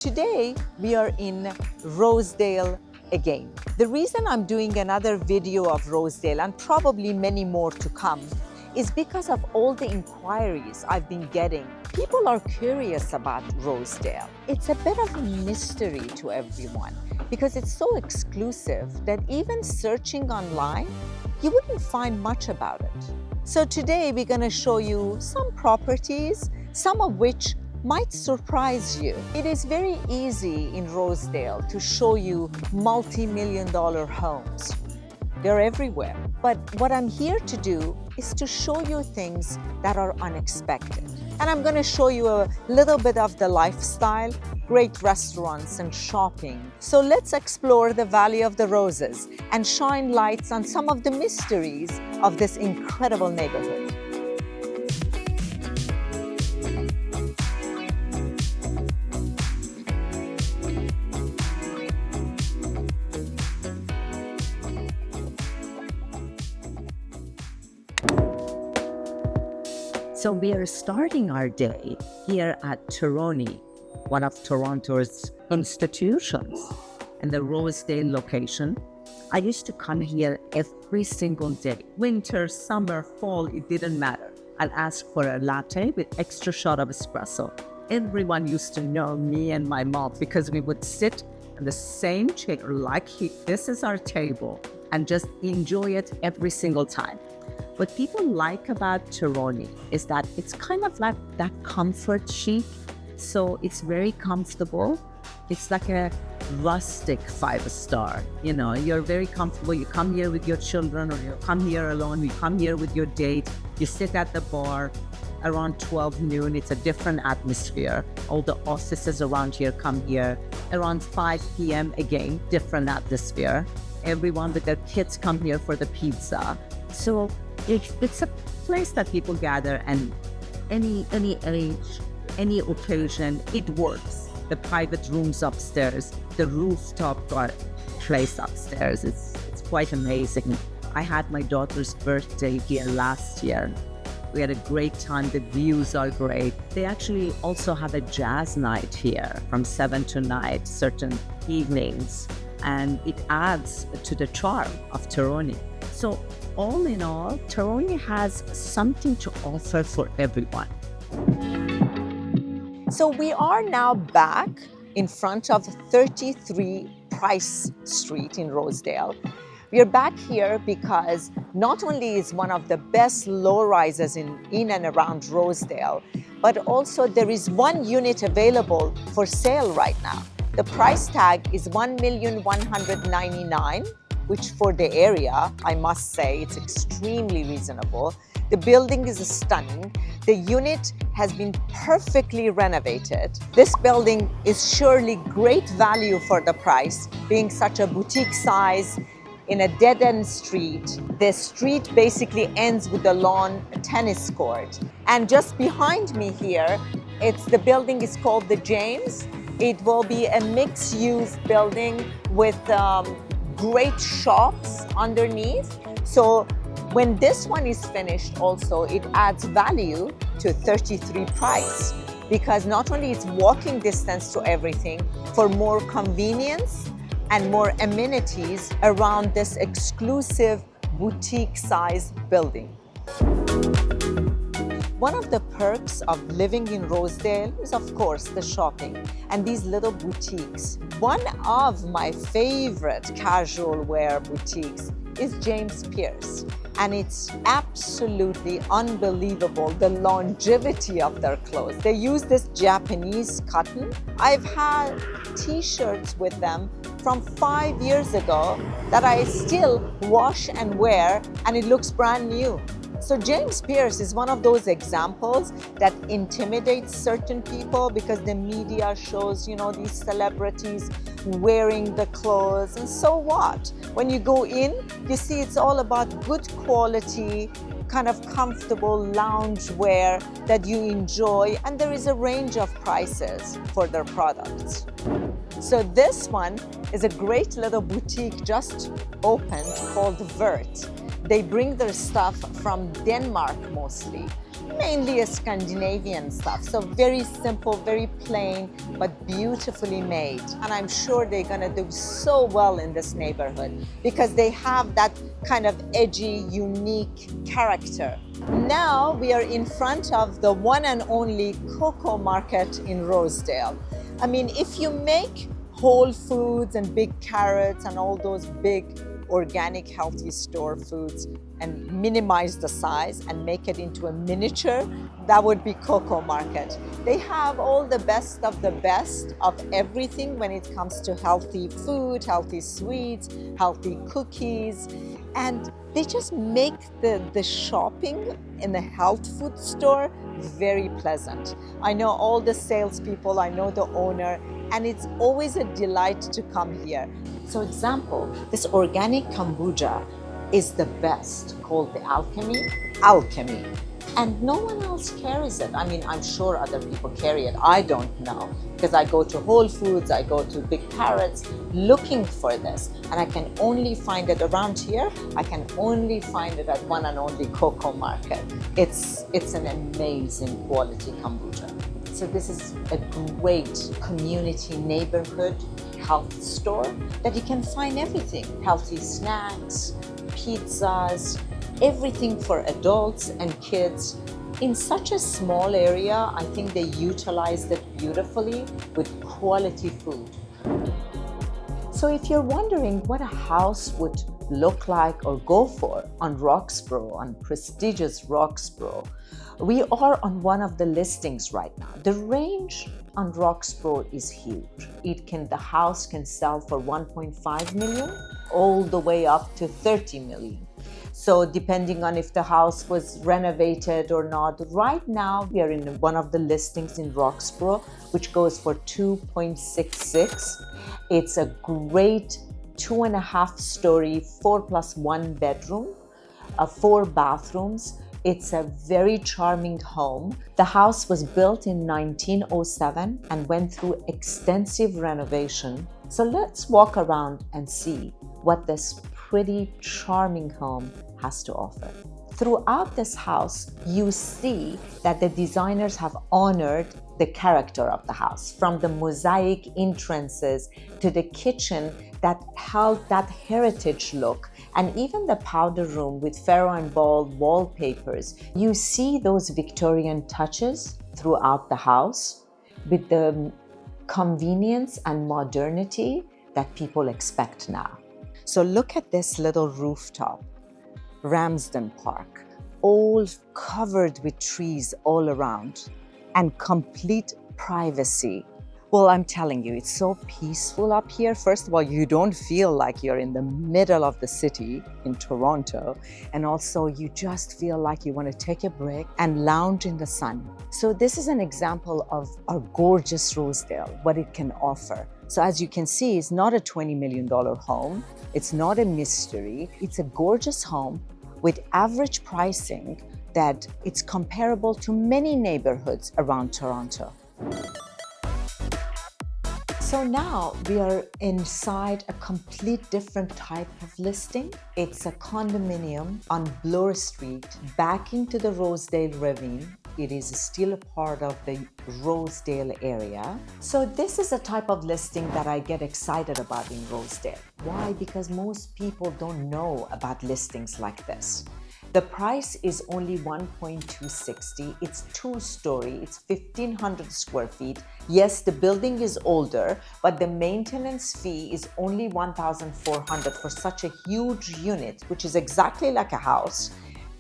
Today, we are in Rosedale again. The reason I'm doing another video of Rosedale, and probably many more to come, is because of all the inquiries I've been getting. People are curious about Rosedale. It's a bit of a mystery to everyone because it's so exclusive that even searching online, you wouldn't find much about it. So today we're going to show you some properties, some of which might surprise you. It is very easy in Rosedale to show you multi-million-dollar homes. They're everywhere. But what I'm here to do is to show you things that are unexpected. And I'm going to show you a little bit of the lifestyle, great restaurants and shopping. So let's explore the Valley of the Roses and shine lights on some of the mysteries of this incredible neighborhood. So we are starting our day here at Terroni, one of Toronto's institutions, and the Rosedale location. I used to come here every single day. Winter, summer, fall, it didn't matter. I'd ask for a latte with extra shot of espresso. Everyone used to know me and my mom because we would sit in the same chair like this is our table and just enjoy it every single time. What people like about Terroni is that it's kind of like that comfort chic. So it's very comfortable. It's like a rustic 5-star. You know, you're very comfortable. You come here with your children or you come here alone. You come here with your date. You sit at the bar around 12 noon. It's a different atmosphere. All the offices around here come here. Around 5 p.m. again, different atmosphere. Everyone with their kids come here for the pizza. So it's a place that people gather, and any age, any occasion, it works. The private rooms upstairs, the rooftop place upstairs, it's quite amazing. I had my daughter's birthday here last year. We had a great time. The views are great. They actually also have a jazz night here from 7 to 9, certain evenings, and it adds to the charm of Terroni. So all in all, Terroni has something to offer for everyone. So we are now back in front of 33 Price Street in Rosedale. We are back here because not only is one of the best low-rises in and around Rosedale, but also there is one unit available for sale right now. The price tag is $1,199,000, which for the area, I must say, it's extremely reasonable. The building is stunning. The unit has been perfectly renovated. This building is surely great value for the price, being such a boutique size in a dead-end street. The street basically ends with a lawn tennis court. And just behind me here, the building is called the Jame. It will be a mixed-use building with great shops underneath. So when this one is finished also, it adds value to 33 Price because not only it's walking distance to everything, for more convenience and more amenities around this exclusive boutique size building. One of the perks of living in Rosedale is, of course, the shopping and these little boutiques. One of my favorite casual wear boutiques is Jame's Perse, and it's absolutely unbelievable the longevity of their clothes. They use this Japanese cotton. I've had t-shirts with them from 5 years ago that I still wash and wear, and it looks brand new. So Jame's Perse is one of those examples that intimidates certain people because the media shows, you know, these celebrities wearing the clothes, and so what? When you go in, you see it's all about good quality, kind of comfortable loungewear that you enjoy, and there is a range of prices for their products. So this one is a great little boutique just opened called Vert. They bring their stuff from Denmark mostly. mainly a Scandinavian stuff. So very simple, very plain, but beautifully made. And I'm sure they're gonna do so well in this neighborhood because they have that kind of edgy, unique character. Now we are in front of the one and only Coco Market in Rosedale. I mean, if you make whole foods and big carrots and all those big organic healthy store foods and minimize the size and make it into a miniature, that would be Coco Market. They have all the best of everything when it comes to healthy food, healthy sweets, healthy cookies, and they just make the shopping in the health food store very pleasant. I know all the salespeople, I know the owner, and it's always a delight to come here. So example, this organic kombucha is the best, called the Alchemy. And no one else carries it. I mean, I'm sure other people carry it. I don't know, because I go to Whole Foods, I go to Big Carrots looking for this, and I can only find it around here. I can only find it at one and only Coco Market. It's an amazing quality kombucha. So this is a great community neighborhood health store that you can find everything, healthy snacks, pizzas, everything for adults and kids in such a small area. I think they utilized it beautifully with quality food. So if you're wondering what a house would look like or go for on Roxborough, on prestigious Roxborough, we are on one of the listings right now. The range on Roxborough is huge. The house can sell for 1.5 million all the way up to 30 million. So depending on if the house was renovated or not. Right now we are in one of the listings in Roxborough, which goes for 2.66. It's a great 2.5-story, 4+1 bedroom, 4 bathrooms. It's a very charming home. The house was built in 1907 and went through extensive renovation. So let's walk around and see what this pretty, charming home has to offer. Throughout this house, you see that the designers have honored the character of the house, from the mosaic entrances to the kitchen that held that heritage look, and even the powder room with Farrow and Ball wallpapers. You see those Victorian touches throughout the house with the convenience and modernity that people expect now. So look at this little rooftop, Ramsden Park, all covered with trees all around and complete privacy. Well, I'm telling you, it's so peaceful up here. First of all, you don't feel like you're in the middle of the city in Toronto. And also you just feel like you want to take a break and lounge in the sun. So this is an example of our gorgeous Rosedale, what it can offer. So as you can see, it's not a $20 million home. It's not a mystery. It's a gorgeous home with average pricing that it's comparable to many neighborhoods around Toronto. So now we are inside a complete different type of listing. It's a condominium on Bloor Street, back into the Rosedale Ravine. It is still a part of the Rosedale area. So this is a type of listing that I get excited about in Rosedale. Why? Because most people don't know about listings like this. The price is only $1.260. It's 2-story, it's 1,500 square feet. Yes, the building is older, but the maintenance fee is only $1,400 for such a huge unit, which is exactly like a house.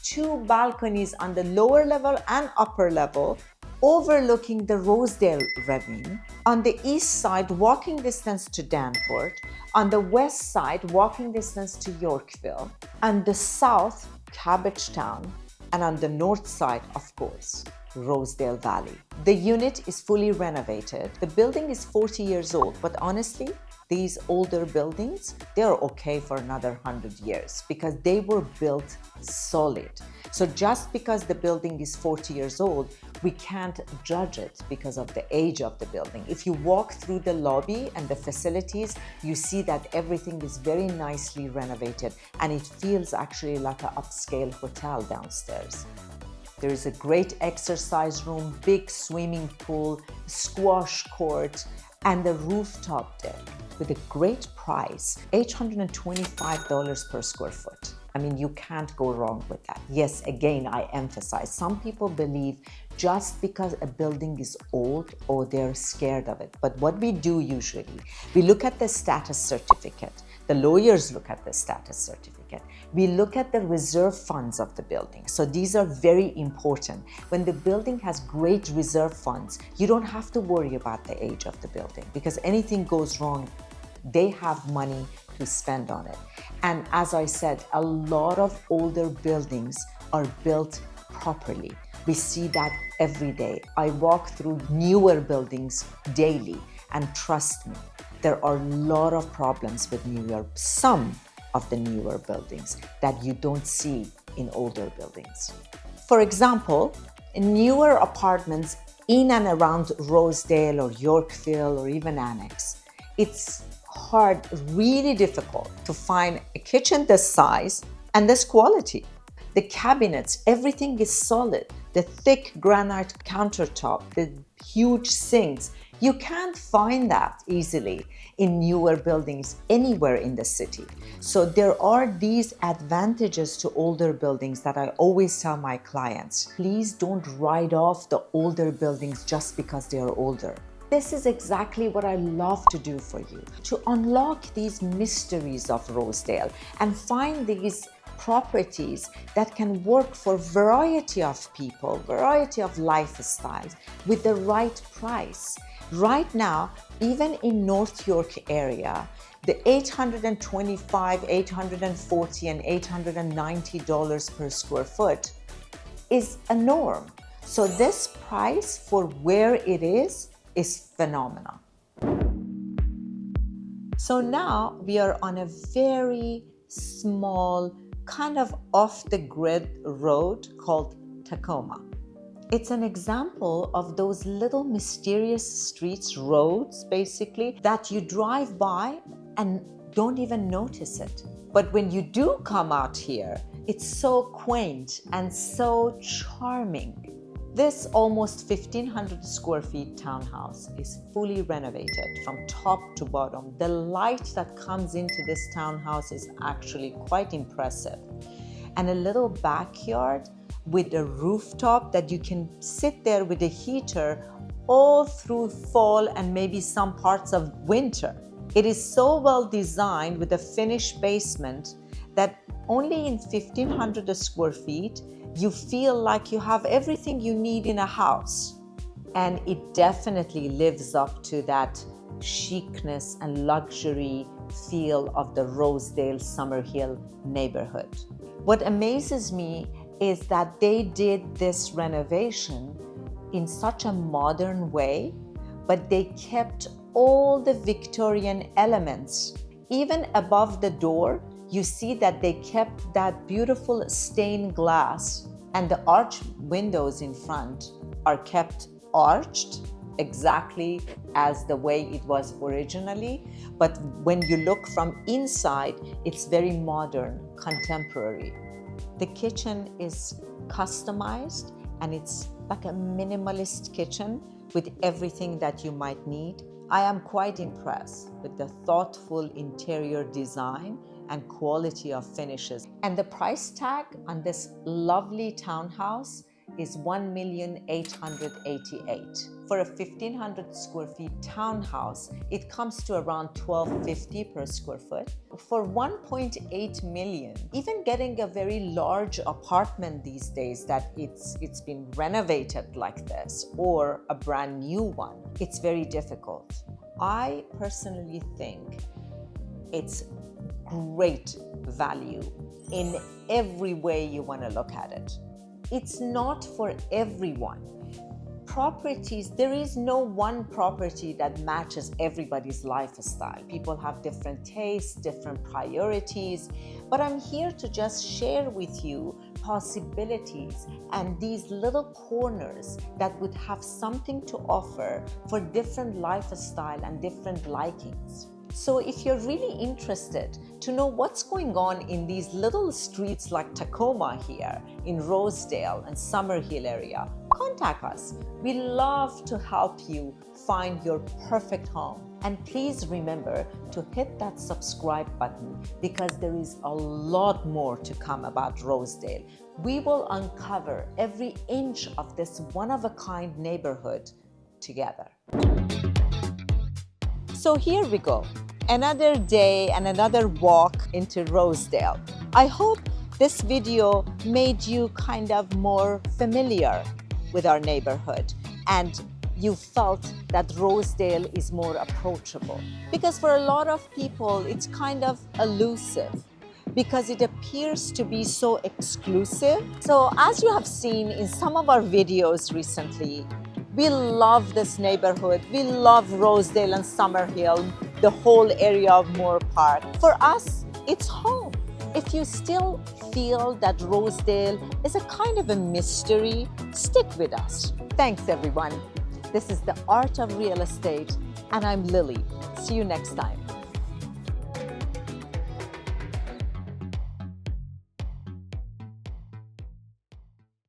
2 balconies on the lower level and upper level, overlooking the Rosedale Ravine. On the east side, walking distance to Danforth. On the west side, walking distance to Yorkville. On the south, Cabbagetown, and on the north side, of course, Rosedale Valley. The unit is fully renovated. The building is 40 years old, but honestly, these older buildings, they're okay for another 100 years because they were built solid. So just because the building is 40 years old, we can't judge it because of the age of the building. If you walk through the lobby and the facilities, you see that everything is very nicely renovated and it feels actually like an upscale hotel downstairs. There is a great exercise room, big swimming pool, squash court, and the rooftop deck with a great price, $825 per square foot. I mean, you can't go wrong with that. Yes, again, I emphasize, some people believe just because a building is old or they're scared of it. But what we do usually, we look at the status certificate. The lawyers look at the status certificate. We look at the reserve funds of the building. So these are very important. When the building has great reserve funds, you don't have to worry about the age of the building because anything goes wrong, they have money to spend on it. And as I said, a lot of older buildings are built properly. We see that every day. I walk through newer buildings daily, and trust me, there are a lot of problems with some of the newer buildings that you don't see in older buildings. For example, in newer apartments in and around Rosedale or Yorkville or even Annex, it's hard, really difficult to find a kitchen this size and this quality. The cabinets, everything is solid. The thick granite countertop, the huge sinks, you can't find that easily in newer buildings anywhere in the city. So there are these advantages to older buildings that I always tell my clients. Please don't write off the older buildings just because they are older. This is exactly what I love to do for you, to unlock these mysteries of Rosedale and find these properties that can work for variety of people, variety of lifestyles with the right price. Right now, even in North York area, the $825, $840 and $890 per square foot is a norm. So this price for where it is phenomenal. So now we are on a very small, kind of off-the-grid road called Tacoma. It's an example of those little mysterious streets, roads basically, that you drive by and don't even notice it. But when you do come out here, it's so quaint and so charming. This almost 1,500 square feet townhouse is fully renovated from top to bottom. The light that comes into this townhouse is actually quite impressive. And a little backyard with a rooftop that you can sit there with a heater all through fall and maybe some parts of winter. It is so well designed with a finished basement that only in 1,500 square feet, you feel like you have everything you need in a house. And it definitely lives up to that chicness and luxury feel of the Rosedale Summerhill neighborhood. What amazes me is that they did this renovation in such a modern way, but they kept all the Victorian elements. Even above the door, you see that they kept that beautiful stained glass, and the arch windows in front are kept arched exactly as the way it was originally. But when you look from inside, it's very modern, contemporary. The kitchen is customized and it's like a minimalist kitchen with everything that you might need. I am quite impressed with the thoughtful interior design and quality of finishes. And the price tag on this lovely townhouse is $1,888,000. For a 1,500 square feet townhouse, it comes to around $1,250 per square foot. For $1.8 million, even getting a very large apartment these days that it's been renovated like this, or a brand new one, it's very difficult. I personally think it's great value in every way you want to look at it. It's not for everyone. Properties, there is no one property that matches everybody's lifestyle. People have different tastes, different priorities, but I'm here to just share with you possibilities and these little corners that would have something to offer for different lifestyle and different likings. So if you're really interested to know what's going on in these little streets like Tacoma here in Rosedale and Summerhill area, contact us. We love to help you find your perfect home. And please remember to hit that subscribe button because there is a lot more to come about Rosedale. We will uncover every inch of this one-of-a-kind neighborhood together. So here we go. Another day and another walk into Rosedale. I hope this video made you kind of more familiar with our neighborhood and you felt that Rosedale is more approachable. Because for a lot of people, it's kind of elusive because it appears to be so exclusive. So as you have seen in some of our videos recently, we love this neighborhood. We love Rosedale and Summerhill, the whole area of Moore Park. For us, it's home. If you still feel that Rosedale is a kind of a mystery, stick with us. Thanks, everyone. This is The Art of Real Estate, and I'm Lily. See you next time.